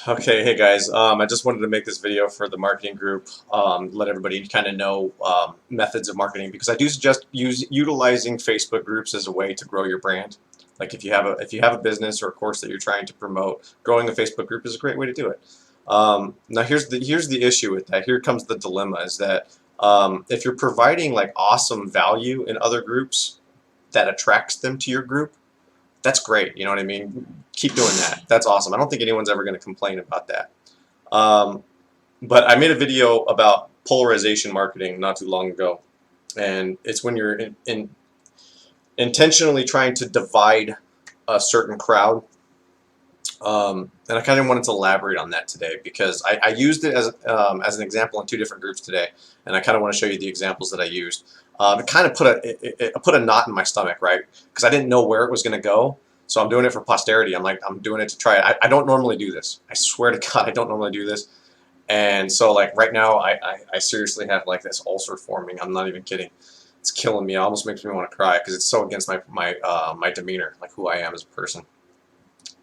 Okay, hey guys. I just wanted to make this video for the marketing group, let everybody kind of know methods of marketing because I do suggest utilizing Facebook groups as a way to grow your brand. Like if you have a business or a course that you're trying to promote, growing a Facebook group is a great way to do it. Now here's the issue with that. Here comes the dilemma: is that if you're providing like awesome value in other groups that attracts them to your group, that's great. You know what I mean? Keep doing that. That's awesome. I don't think anyone's ever going to complain about that. Um, but I made a video about polarization marketing not too long ago, and it's when you're intentionally trying to divide a certain crowd. And I kind of wanted to elaborate on that today because I used it as an example in two different groups today, and I kind of want to show you the examples that I used. It kind of put a knot in my stomach, right? Because I didn't know where it was going to go. So I'm doing it for posterity. I'm doing it to try it. I don't normally do this. I swear to God, I don't normally do this. And so like right now, I seriously have like this ulcer forming. I'm not even kidding. It's killing me. It almost makes me want to cry because it's so against my demeanor, like who I am as a person.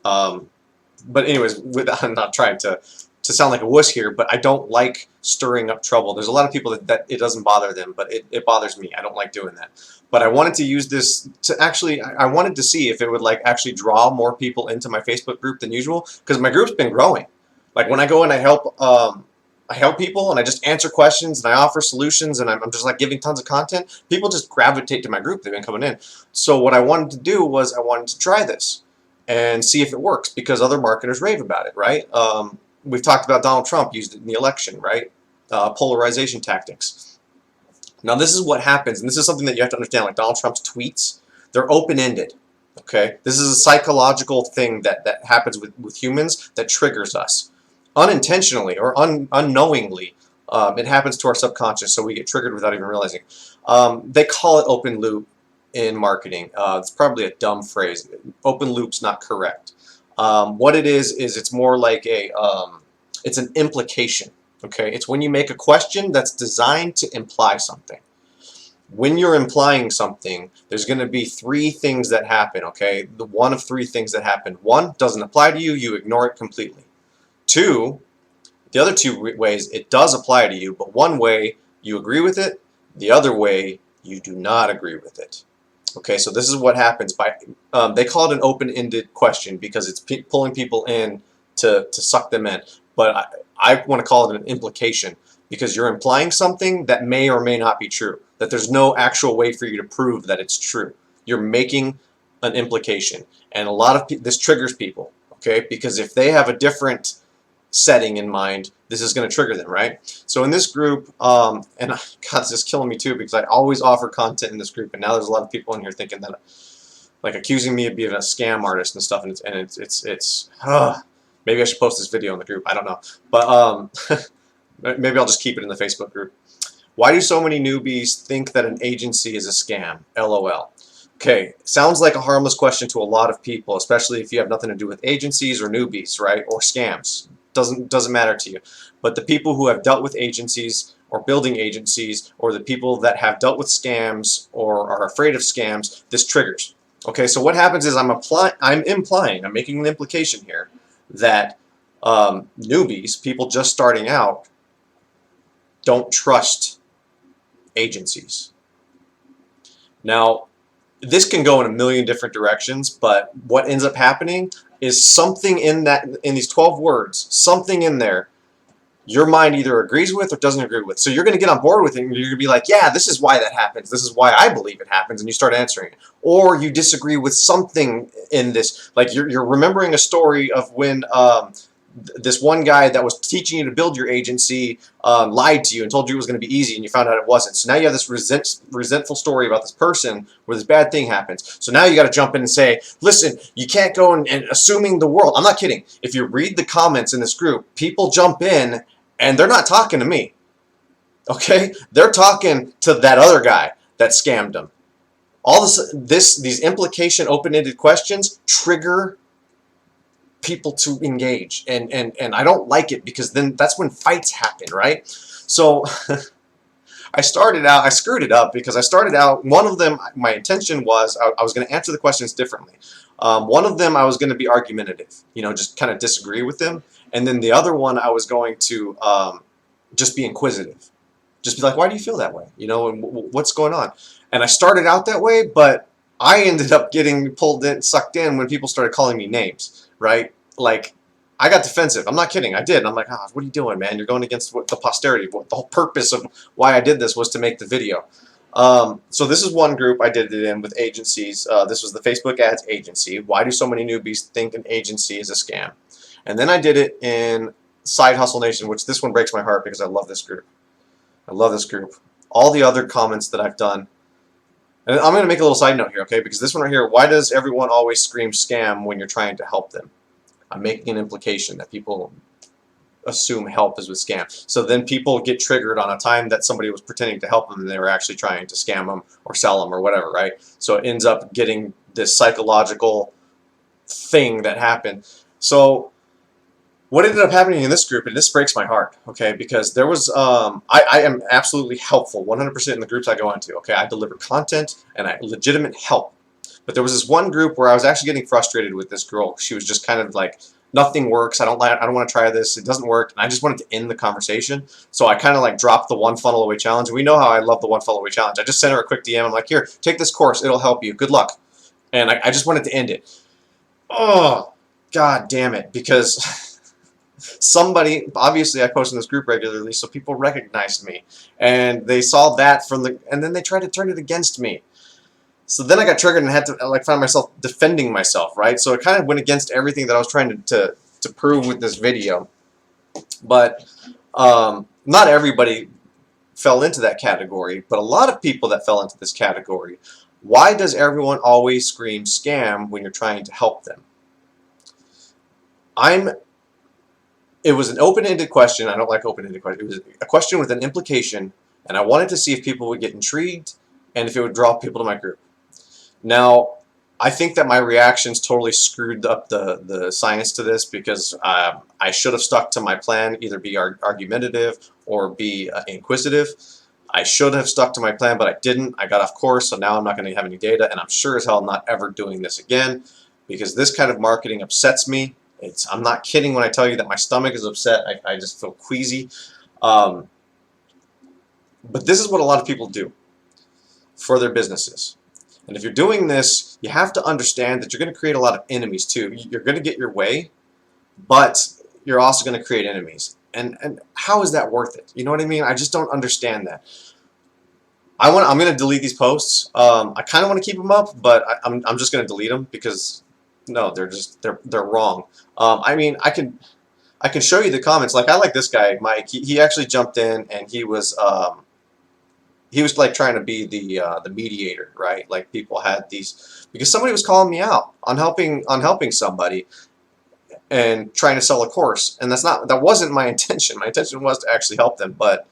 But anyways, I'm not trying to sound like a wuss here, but I don't like stirring up trouble. There's a lot of people that it doesn't bother them, but it bothers me. I don't like doing that. But I wanted to use this to actually, I wanted to see if it would like actually draw more people into my Facebook group than usual, because my group's been growing. Like when I go and I help people and I just answer questions and I offer solutions and I'm just like giving tons of content, people just gravitate to my group. They've been coming in. So what I wanted to do was I wanted to try this and see if it works because other marketers rave about it, right? We've talked about Donald Trump used it in the election, right? Polarization tactics. Now this is what happens, and this is something that you have to understand, like Donald Trump's tweets, they're open-ended, okay? This is a psychological thing that happens with humans that triggers us. Unintentionally or unknowingly, it happens to our subconscious, so we get triggered without even realizing. They call it open loop in marketing. It's probably a dumb phrase. Open loop's not correct. What it is it's more like it's an implication. Okay, it's when you make a question that's designed to imply something. When you're implying something, there's going to be three things that happen. Okay, the one of three things that happen. One, doesn't apply to you. You ignore it completely. Two, the other two ways it does apply to you, but one way you agree with it, the other way you do not agree with it. Okay, so this is what happens by, they call it an open-ended question because it's pulling people in to suck them in. But I want to call it an implication because you're implying something that may or may not be true, that there's no actual way for you to prove that it's true. You're making an implication. And a lot of this triggers people, okay, because if they have a different setting in mind, this is going to trigger them, right? So in this group, and God, it's just killing me too because I always offer content in this group, and now there's a lot of people in here thinking that, like, accusing me of being a scam artist and stuff, and it's maybe I should post this video in the group. I don't know, but maybe I'll just keep it in the Facebook group. Why do so many newbies think that an agency is a scam? LOL. Okay, sounds like a harmless question to a lot of people, especially if you have nothing to do with agencies or newbies, right, or scams. Doesn't matter to you. But the people who have dealt with agencies or building agencies, or the people that have dealt with scams or are afraid of scams, this triggers. Okay, so what happens is I'm making an implication here that newbies, people just starting out, don't trust agencies. Now, this can go in a million different directions, but what ends up happening is something in these 12 words, something in there, your mind either agrees with or doesn't agree with. So you're going to get on board with it, and you're going to be like, yeah, this is why that happens. This is why I believe it happens, and you start answering it. Or you disagree with something in this. Like you're remembering a story of when this one guy that was teaching you to build your agency lied to you and told you it was going to be easy, and you found out it wasn't. So now you have this resentful story about this person where this bad thing happens. So now you got to jump in and say, listen, you can't go and assuming the world. I'm not kidding. If you read the comments in this group, people jump in and they're not talking to me. Okay? They're talking to that other guy that scammed them. All these implication open-ended questions trigger people to engage, and I don't like it because then that's when fights happen, right? So I screwed it up because I started out, one of them, my intention was I was going to answer the questions differently. One of them I was going to be argumentative, you know, just kind of disagree with them, And then the other one, I was going to just be inquisitive. Just be like, why do you feel that way? You know, and what's going on? And I started out that way, but I ended up getting pulled in, sucked in when people started calling me names, right? Like, I got defensive. I'm not kidding. I did. And I'm like, what are you doing, man? You're going against the posterity. The whole purpose of why I did this was to make the video. So this is one group I did it in with agencies. This was the Facebook ads agency. Why do so many newbies think an agency is a scam? And then I did it in Side Hustle Nation, which this one breaks my heart because I love this group. I love this group. All the other comments that I've done. And I'm going to make a little side note here, okay? Because this one right here, why does everyone always scream scam when you're trying to help them? I'm making an implication that people assume help is with scam. So then people get triggered on a time that somebody was pretending to help them and they were actually trying to scam them or sell them or whatever, right? So it ends up getting this psychological thing that happened. So what ended up happening in this group, and this breaks my heart, okay, because there was, I am absolutely helpful 100% in the groups I go into, okay? I deliver content and I legitimate help. But there was this one group where I was actually getting frustrated with this girl. She was just kind of like, nothing works. I don't want to try this. It doesn't work. And I just wanted to end the conversation. So I kind of like dropped the one funnel away challenge. We know how I love the one funnel away challenge. I just sent her a quick DM. I'm like, here, take this course. It'll help you. Good luck. And I just wanted to end it. Oh, God damn it. Because somebody, obviously I post in this group regularly, so people recognized me. And they saw that and then they tried to turn it against me. So then I got triggered and had to like find myself defending myself, right? So it kind of went against everything that I was trying to prove with this video. But not everybody fell into that category, but a lot of people that fell into this category. Why does everyone always scream scam when you're trying to help them? It was an open-ended question. I don't like open-ended questions. It was a question with an implication, and I wanted to see if people would get intrigued and if it would draw people to my group. Now, I think that my reactions totally screwed up the science to this because I should have stuck to my plan, either be argumentative or be inquisitive. I should have stuck to my plan, but I didn't. I got off course, so now I'm not going to have any data, and I'm sure as hell not ever doing this again because this kind of marketing upsets me. I'm not kidding when I tell you that my stomach is upset. I just feel queasy. But this is what a lot of people do for their businesses. And if you're doing this, you have to understand that you're going to create a lot of enemies too. You're going to get your way, but you're also going to create enemies. And how is that worth it? You know what I mean? I just don't understand that. I'm going to delete these posts. I kind of want to keep them up, but I'm just going to delete them because no, they're wrong. I mean, I can show you the comments. Like I like this guy, Mike. He actually jumped in and he was like trying to be the mediator, right? Like people had these because somebody was calling me out on helping somebody and trying to sell a course, and that wasn't my intention. My intention was to actually help them, but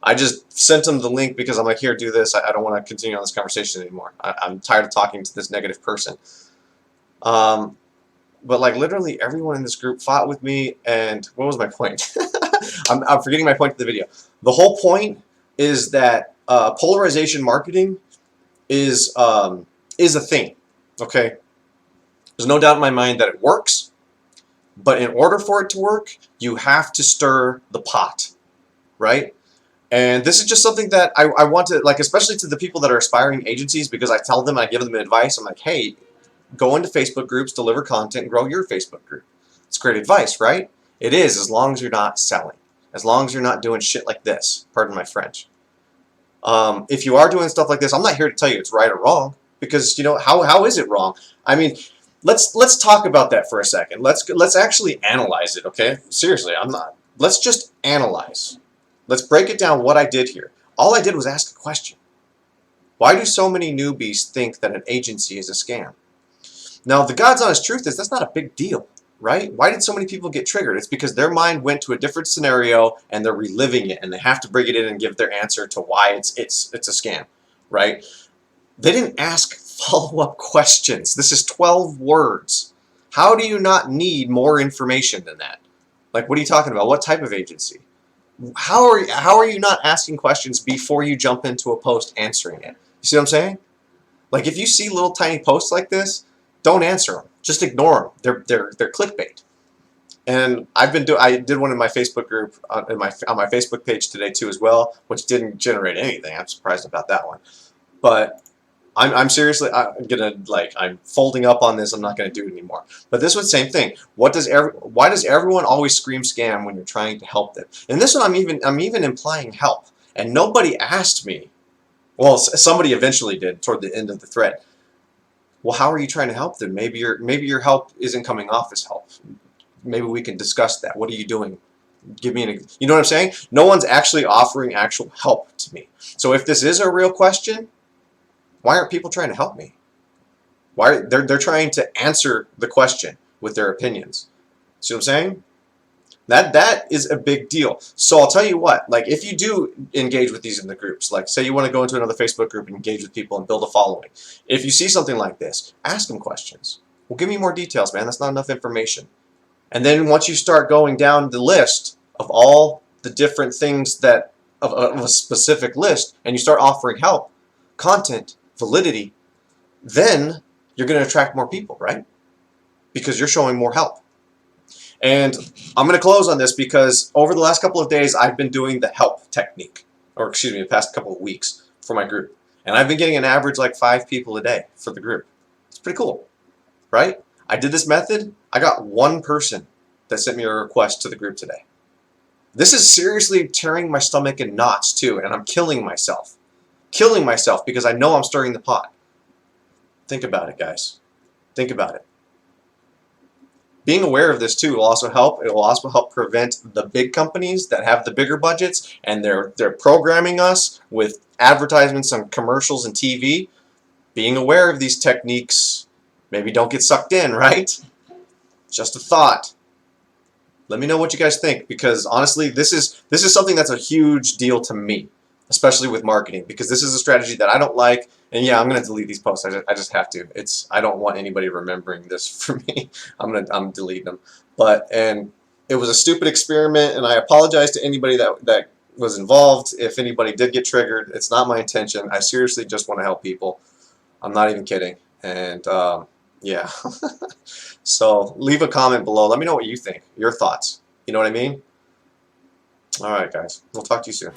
I just sent them the link because I'm like, here, do this. I don't want to continue on this conversation anymore. I'm tired of talking to this negative person. But like literally everyone in this group fought with me, and what was my point? I'm forgetting my point of the video. The whole point is that polarization marketing is a thing. Okay, there's no doubt in my mind that it works, but in order for it to work, you have to stir the pot, right? And this is just something that I want to, like, especially to the people that are aspiring agencies, because I tell them, I give them advice. I'm like, hey, go into Facebook groups, deliver content, and grow your Facebook group. It's great advice, right? It is, as long as you're not selling. As long as you're not doing shit like this. Pardon my French. If you are doing stuff like this, I'm not here to tell you it's right or wrong, because, you know, how is it wrong? I mean, let's talk about that for a second. Let's actually analyze it, okay? Seriously, let's just analyze. Let's break it down what I did here. All I did was ask a question. Why do so many newbies think that an agency is a scam? Now, the God's honest truth is that's not a big deal, right? Why did so many people get triggered? It's because their mind went to a different scenario and they're reliving it, and they have to bring it in and give their answer to why it's a scam, right? They didn't ask follow-up questions. This is 12 words. How do you not need more information than that? Like, what are you talking about? What type of agency? How are you not asking questions before you jump into a post answering it? You see what I'm saying? Like, if you see little tiny posts like this, don't answer them. Just ignore them. They're clickbait. And I did one in my Facebook group on my Facebook page today too as well, which didn't generate anything. I'm surprised about that one. But I'm seriously, I'm folding up on this. I'm not gonna do it anymore. But this one, same thing. Why does everyone always scream scam when you're trying to help them? And this one, I'm even implying help, and nobody asked me. Well, somebody eventually did toward the end of the thread. Well, how are you trying to help them? Maybe your help isn't coming off as help. Maybe we can discuss that. What are you doing? Give me you know what I'm saying? No one's actually offering actual help to me. So if this is a real question, why aren't people trying to help me? They're trying to answer the question with their opinions. See what I'm saying? That is a big deal. So I'll tell you what, like if you do engage with these in the groups, like say you want to go into another Facebook group and engage with people and build a following. If you see something like this, ask them questions. Well, give me more details, man. That's not enough information. And then once you start going down the list of all the different things of a specific list, and you start offering help, content, validity, then you're going to attract more people, right? Because you're showing more help. And I'm going to close on this because over the last couple of days, I've been doing the help technique, or excuse me, the past couple of weeks for my group. And I've been getting an average like 5 people a day for the group. It's pretty cool, right? I did this method. I got 1 person that sent me a request to the group today. This is seriously tearing my stomach in knots too, and I'm killing myself. Killing myself because I know I'm stirring the pot. Think about it, guys. Think about it. Being aware of this too will also help. It will also help prevent the big companies that have the bigger budgets and they're programming us with advertisements on commercials and TV. Being aware of these techniques, maybe don't get sucked in, right? Just a thought. Let me know what you guys think, because honestly, this is something that's a huge deal to me, especially with marketing, because this is a strategy that I don't like. And yeah, I'm gonna delete these posts. I just have to. I don't want anybody remembering this for me. I'm deleting them. And it was a stupid experiment, and I apologize to anybody that was involved. If anybody did get triggered, it's not my intention. I seriously just want to help people. I'm not even kidding. And yeah. So leave a comment below. Let me know what you think. Your thoughts. You know what I mean? All right, guys. We'll talk to you soon.